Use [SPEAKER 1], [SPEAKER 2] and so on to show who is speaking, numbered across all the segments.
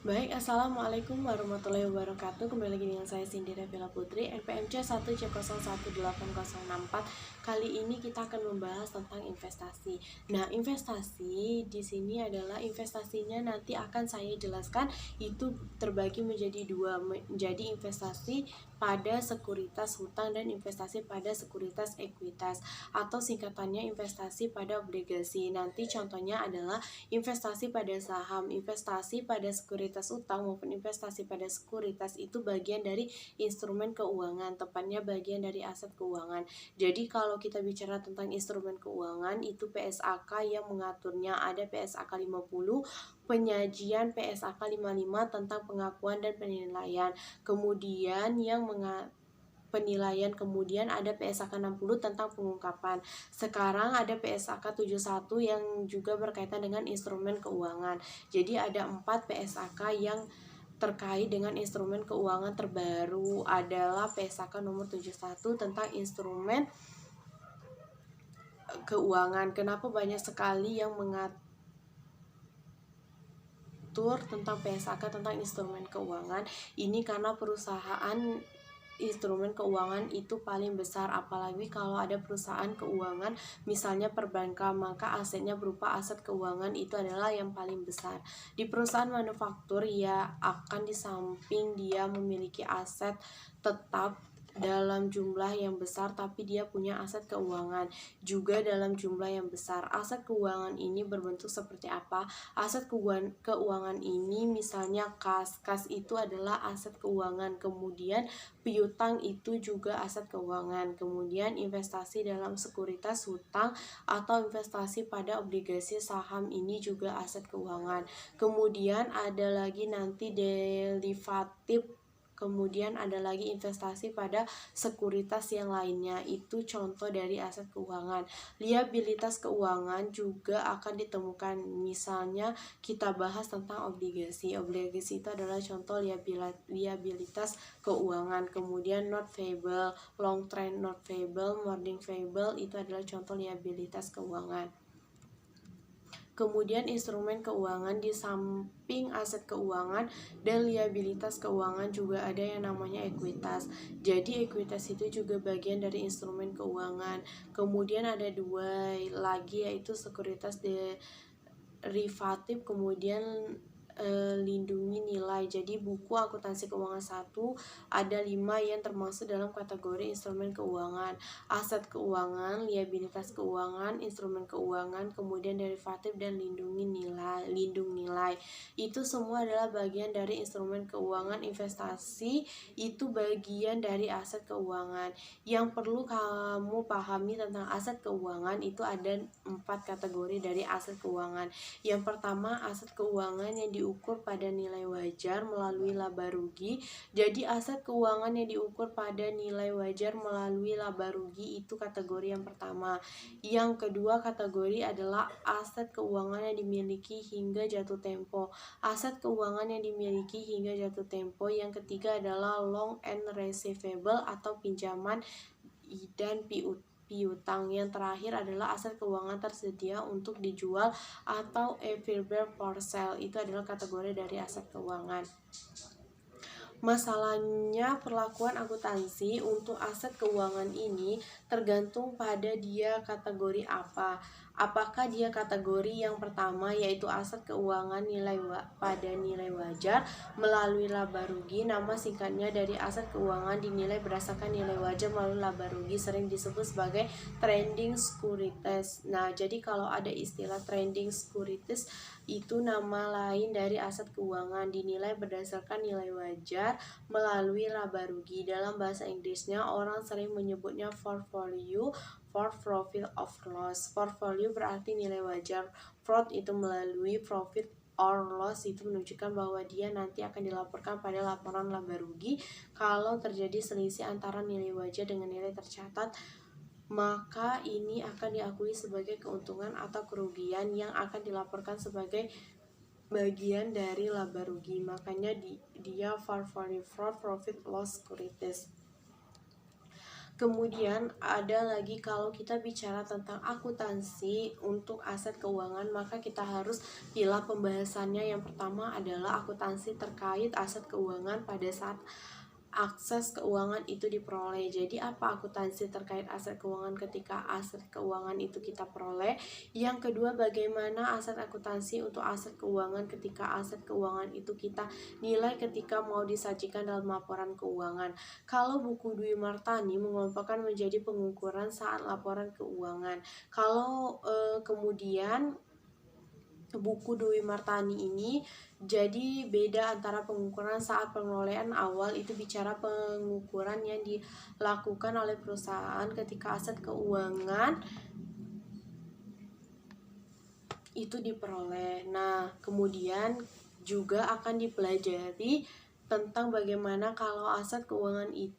[SPEAKER 1] Baik, Assalamualaikum warahmatullahi wabarakatuh. Kembali lagi dengan saya Cindy Revila Putri, NPMC 1C018064. Kali ini kita akan membahas tentang investasi. Nah, investasi di sini adalah investasinya nanti akan saya jelaskan itu terbagi menjadi dua, menjadi investasi pada sekuritas hutang dan investasi pada sekuritas ekuitas, atau singkatannya investasi pada obligasi. Nanti contohnya adalah investasi pada saham, investasi pada sekuritas utang maupun investasi pada sekuritas itu bagian dari instrumen keuangan, tepatnya bagian dari aset keuangan. Jadi kalau kita bicara tentang instrumen keuangan itu PSAK yang mengaturnya, ada PSAK 50, penyajian PSAK 55 tentang pengakuan dan penilaian. Kemudian yang penilaian, kemudian ada PSAK 60 tentang pengungkapan. Sekarang ada PSAK 71 yang juga berkaitan dengan instrumen keuangan. Jadi ada 4 PSAK yang terkait dengan instrumen keuangan terbaru adalah PSAK nomor 71 tentang instrumen keuangan. Kenapa banyak sekali yang mengatur tentang PSAK tentang instrumen keuangan? Ini karena perusahaan instrumen keuangan itu paling besar, apalagi kalau ada perusahaan keuangan misalnya perbankan, maka asetnya berupa aset keuangan itu adalah yang paling besar. Di perusahaan manufaktur ya akan di samping dia memiliki aset tetap dalam jumlah yang besar, tapi dia punya aset keuangan juga dalam jumlah yang besar. Aset keuangan ini berbentuk seperti apa? Aset keuangan ini misalnya kas itu adalah aset keuangan, kemudian piutang itu juga aset keuangan, kemudian investasi dalam sekuritas hutang atau investasi pada obligasi saham ini juga aset keuangan. Kemudian ada lagi nanti derivatif, kemudian ada lagi investasi pada sekuritas yang lainnya, itu contoh dari aset keuangan. Liabilitas keuangan juga akan ditemukan, misalnya kita bahas tentang obligasi. Obligasi itu adalah contoh liabilitas keuangan. Kemudian note payable, long term note payable, mortgage payable itu adalah contoh liabilitas keuangan. Kemudian instrumen keuangan di samping aset keuangan dan liabilitas keuangan juga ada yang namanya ekuitas. Jadi ekuitas itu juga bagian dari instrumen keuangan. Kemudian ada dua lagi yaitu sekuritas derivatif, kemudian lindungi nilai. Jadi buku akuntansi keuangan 1 ada 5 yang termasuk dalam kategori instrumen keuangan: aset keuangan, liabilitas keuangan, instrumen keuangan, kemudian derivatif dan lindung nilai. Itu semua adalah bagian dari instrumen keuangan. Investasi itu bagian dari aset keuangan. Yang perlu kamu pahami tentang aset keuangan itu ada 4 kategori dari aset keuangan. Yang pertama, aset keuangan yang diukur pada nilai wajar melalui laba rugi. Jadi aset keuangan yang diukur pada nilai wajar melalui laba rugi itu kategori yang pertama. Yang kedua kategori adalah aset keuangan yang dimiliki hingga jatuh tempo. Aset keuangan yang dimiliki hingga jatuh tempo. Yang ketiga adalah long and receivable atau pinjaman dan piutang. Yang terakhir adalah aset keuangan tersedia untuk dijual atau available for sale. Itu adalah kategori dari aset keuangan. Masalahnya perlakuan akuntansi untuk aset keuangan ini tergantung pada dia kategori apa. Apakah dia kategori yang pertama yaitu aset keuangan pada nilai wajar melalui laba rugi, nama singkatnya dari aset keuangan dinilai berdasarkan nilai wajar melalui laba rugi, sering disebut sebagai trading securities. Nah, jadi kalau ada istilah trading securities itu nama lain dari aset keuangan dinilai berdasarkan nilai wajar melalui laba rugi. Dalam bahasa Inggrisnya orang sering menyebutnya portfolio for profit of loss. Portfolio berarti nilai wajar, fraud itu melalui profit or loss itu menunjukkan bahwa dia nanti akan dilaporkan pada laporan laba rugi. Kalau terjadi selisih antara nilai wajar dengan nilai tercatat, maka ini akan diakui sebagai keuntungan atau kerugian yang akan dilaporkan sebagai bagian dari laba rugi. Makanya dia portfolio fraud profit loss securities. Kemudian ada lagi, kalau kita bicara tentang akuntansi untuk aset keuangan, maka kita harus pilah pembahasannya. Yang pertama adalah akuntansi terkait aset keuangan pada saat akses keuangan itu diperoleh. Jadi apa akuntansi terkait aset keuangan ketika aset keuangan itu kita peroleh? Yang kedua, bagaimana aset akuntansi untuk aset keuangan ketika aset keuangan itu kita nilai ketika mau disajikan dalam laporan keuangan. Kalau buku Dwi Martani mengelompokkan menjadi pengukuran saat laporan keuangan. Kalau kemudian buku Dwi Martani ini jadi beda antara pengukuran saat pengelolaan awal, itu bicara pengukuran yang dilakukan oleh perusahaan ketika aset keuangan itu diperoleh. Nah, kemudian juga akan dipelajari tentang bagaimana kalau aset keuangan itu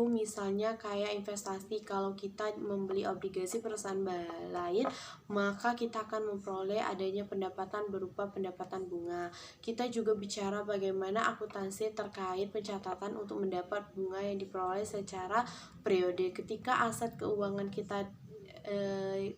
[SPEAKER 1] misalnya kayak investasi. Kalau kita membeli obligasi perusahaan lain, maka kita akan memperoleh adanya pendapatan berupa pendapatan bunga. Kita juga bicara bagaimana akuntansi terkait pencatatan untuk mendapat bunga yang diperoleh secara periode. Ketika aset keuangan kita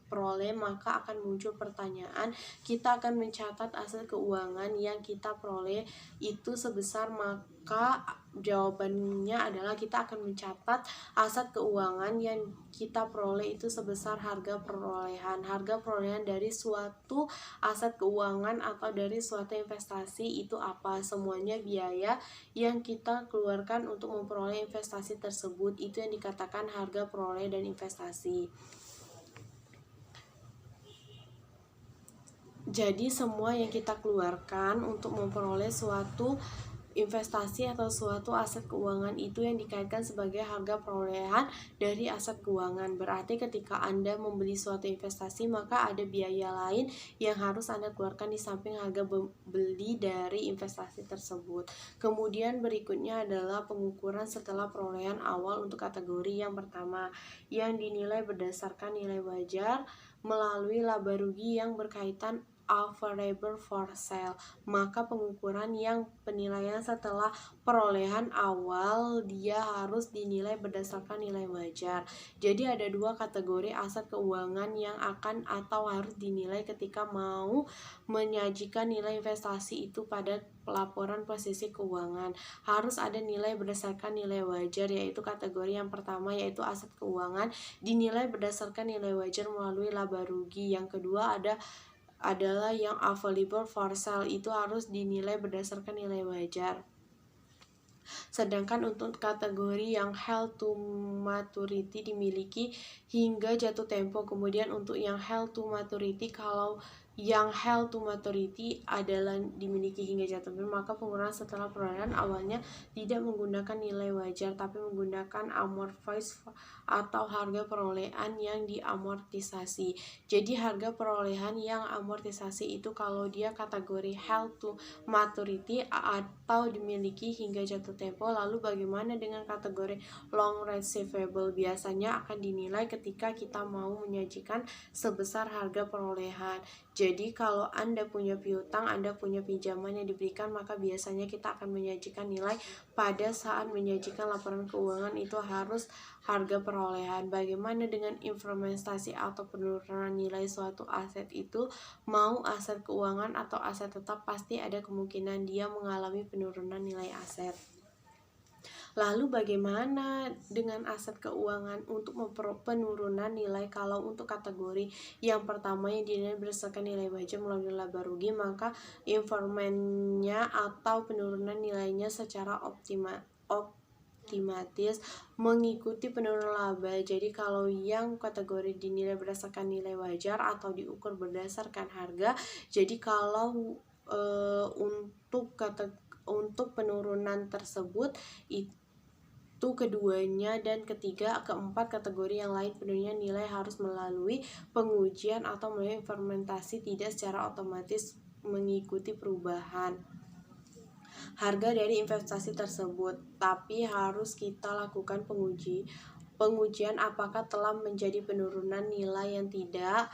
[SPEAKER 1] peroleh, maka akan muncul pertanyaan, kita akan mencatat aset keuangan yang kita peroleh itu sebesar, maka jawabannya adalah kita akan mencatat aset keuangan yang kita peroleh itu sebesar harga perolehan. Harga perolehan dari suatu aset keuangan atau dari suatu investasi itu apa? Semuanya biaya yang kita keluarkan untuk memperoleh investasi tersebut, itu yang dikatakan harga peroleh dan investasi. Jadi semua yang kita keluarkan untuk memperoleh suatu investasi atau suatu aset keuangan itu yang dikaitkan sebagai harga perolehan dari aset keuangan. Berarti ketika Anda membeli suatu investasi, maka ada biaya lain yang harus Anda keluarkan di samping harga beli dari investasi tersebut. Kemudian berikutnya adalah pengukuran setelah perolehan awal untuk kategori yang pertama, yang dinilai berdasarkan nilai wajar melalui laba rugi yang berkaitan available for sale. Maka pengukuran yang penilaian setelah perolehan awal, dia harus dinilai berdasarkan nilai wajar. Jadi ada dua kategori aset keuangan yang akan atau harus dinilai ketika mau menyajikan nilai investasi itu pada pelaporan posisi keuangan. Harus ada nilai berdasarkan nilai wajar, yaitu kategori yang pertama, yaitu aset keuangan dinilai berdasarkan nilai wajar melalui laba rugi. Yang kedua adalah yang available for sale, itu harus dinilai berdasarkan nilai wajar. Sedangkan untuk kategori yang held to maturity dimiliki hingga jatuh tempo. Kemudian untuk yang held to maturity, kalau yang held to maturity adalah dimiliki hingga jatuh tempo, maka pengukuran setelah perolehan awalnya tidak menggunakan nilai wajar tapi menggunakan amortized atau harga perolehan yang diamortisasi. Jadi harga perolehan yang amortisasi itu kalau dia kategori held to maturity atau dimiliki hingga jatuh tempo. Lalu bagaimana dengan kategori long receivable? Biasanya akan dinilai ketika kita mau menyajikan sebesar harga perolehan. Jadi kalau Anda punya piutang, Anda punya pinjaman yang diberikan, maka biasanya kita akan menyajikan nilai pada saat menyajikan laporan keuangan itu harus harga perolehan. Bagaimana dengan investasi atau penurunan nilai suatu aset itu? Mau aset keuangan atau aset tetap, pasti ada kemungkinan dia mengalami penurunan nilai aset. Lalu bagaimana dengan aset keuangan untuk penurunan nilai? Kalau untuk kategori yang pertama yang dinilai berdasarkan nilai wajar melalui laba rugi, maka informannya atau penurunan nilainya secara otomatis mengikuti penurunan laba. Jadi kalau yang kategori dinilai berdasarkan nilai wajar atau diukur berdasarkan harga, jadi kalau untuk penurunan tersebut itu keduanya, dan ketiga, keempat kategori yang lain penurunan nilai harus melalui pengujian atau melalui fermentasi, tidak secara otomatis mengikuti perubahan harga dari investasi tersebut, tapi harus kita lakukan pengujian apakah telah menjadi penurunan nilai yang tidak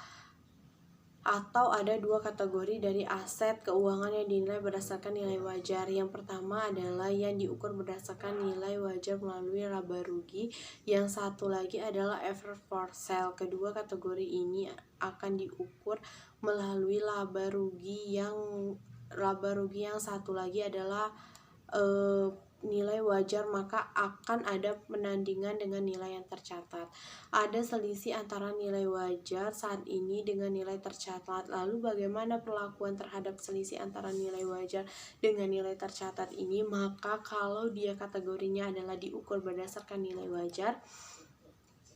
[SPEAKER 1] Atau ada dua kategori dari aset keuangan yang dinilai berdasarkan nilai wajar. Yang pertama adalah yang diukur berdasarkan nilai wajar melalui laba rugi. Yang satu lagi adalah effort for sale. Kedua kategori ini akan diukur melalui laba rugi. Yang satu lagi adalah nilai wajar, maka akan ada penandingan dengan nilai yang tercatat. Ada selisih antara nilai wajar saat ini dengan nilai tercatat. Lalu bagaimana perlakuan terhadap selisih antara nilai wajar dengan nilai tercatat ini? Maka kalau dia kategorinya adalah diukur berdasarkan nilai wajar,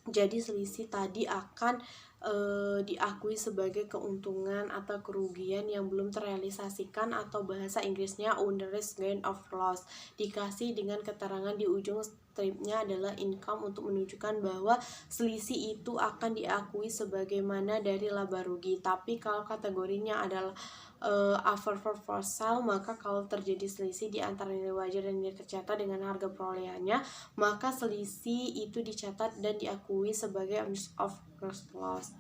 [SPEAKER 1] jadi selisih tadi akan diakui sebagai keuntungan atau kerugian yang belum terrealisasikan, atau bahasa Inggrisnya unrealized gain of loss. Dikasih dengan keterangan di ujung stripnya adalah income untuk menunjukkan bahwa selisih itu akan diakui sebagaimana dari laba rugi. Tapi kalau kategorinya adalah offer for sale, maka kalau terjadi selisih di antara nilai wajar dan nilai tercatat dengan harga perolehannya, maka selisih itu dicatat dan diakui sebagai of loss.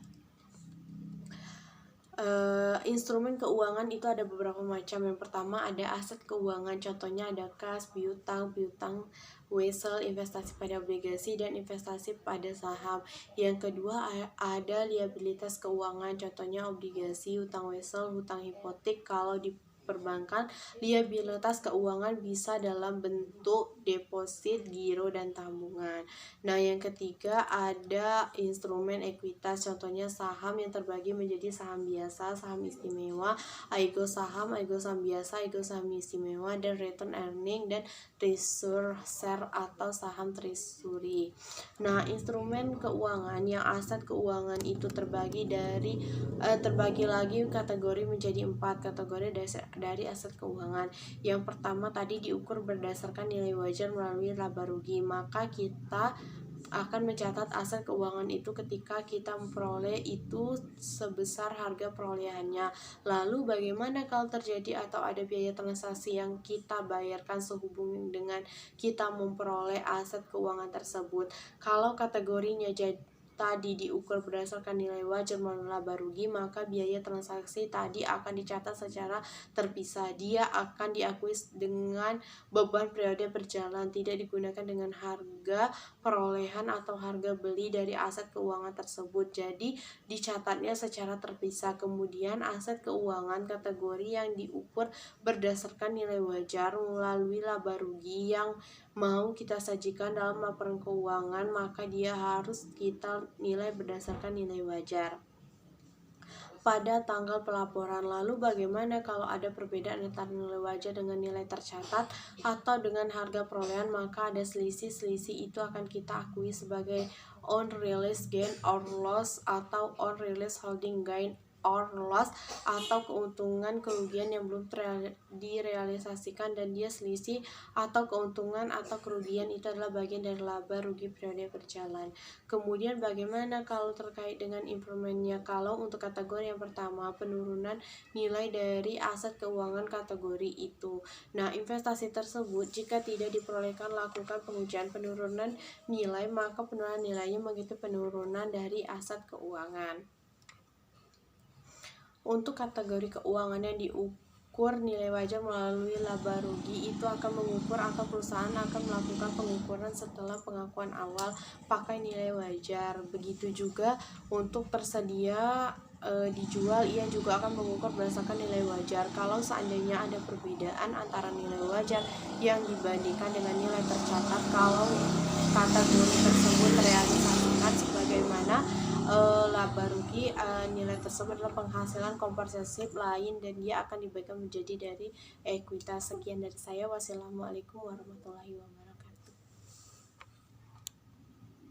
[SPEAKER 1] Instrumen keuangan itu ada beberapa macam. Yang pertama ada aset keuangan, contohnya ada kas, piutang, wesel, investasi pada obligasi, dan investasi pada saham. Yang kedua ada liabilitas keuangan, contohnya obligasi, hutang wesel, hutang hipotek. Kalau di perbankan, liabilitas keuangan bisa dalam bentuk deposit, giro, dan tabungan. Nah, yang ketiga ada instrumen ekuitas, contohnya saham yang terbagi menjadi saham biasa, saham istimewa, aigo saham biasa, aigo saham istimewa, dan return earning, dan treasury share atau saham treasury. Nah, instrumen keuangan yang aset keuangan itu terbagi lagi kategori menjadi 4 kategori dari aset keuangan. Yang pertama tadi diukur berdasarkan nilai wajar melalui laba rugi, maka kita akan mencatat aset keuangan itu ketika kita memperoleh itu sebesar harga perolehannya. Lalu bagaimana kalau terjadi atau ada biaya transaksi yang kita bayarkan sehubungan dengan kita memperoleh aset keuangan tersebut? Kalau kategorinya tadi diukur berdasarkan nilai wajar melalui laba rugi, maka biaya transaksi tadi akan dicatat secara terpisah. Dia akan diakui dengan beban periode berjalan, tidak digunakan dengan harga perolehan atau harga beli dari aset keuangan tersebut. Jadi dicatatnya secara terpisah. Kemudian aset keuangan kategori yang diukur berdasarkan nilai wajar melalui laba rugi yang mau kita sajikan dalam laporan keuangan, maka dia harus kita nilai berdasarkan nilai wajar pada tanggal pelaporan. Lalu bagaimana kalau ada perbedaan antara nilai wajar dengan nilai tercatat atau dengan harga perolehan? Maka ada selisih itu akan kita akui sebagai unrealized gain or loss atau unrealized holding gain or loss, atau keuntungan kerugian yang belum direalisasikan, dan dia selisih atau keuntungan atau kerugian itu adalah bagian dari laba rugi periode berjalan. Kemudian bagaimana kalau terkait dengan implementnya? Kalau untuk kategori yang pertama, penurunan nilai dari aset keuangan kategori itu. Nah, investasi tersebut jika tidak diperolehkan, lakukan pengujian penurunan nilai, maka penurunan nilainya mengikuti penurunan dari aset keuangan. Untuk kategori keuangan yang diukur nilai wajar melalui laba rugi, itu akan mengukur atau perusahaan akan melakukan pengukuran setelah pengakuan awal pakai nilai wajar. Begitu juga untuk tersedia dijual, ia juga akan mengukur berdasarkan nilai wajar. Kalau seandainya ada perbedaan antara nilai wajar yang dibandingkan dengan nilai tercatat, kalau kategori tersebut terrealisasikan sebagaimana laba rugi, nilai tersebut adalah penghasilan komprehensif lain dan dia akan dibagikan menjadi dari ekuitas. Sekian dari saya. Wassalamualaikum warahmatullahi wabarakatuh.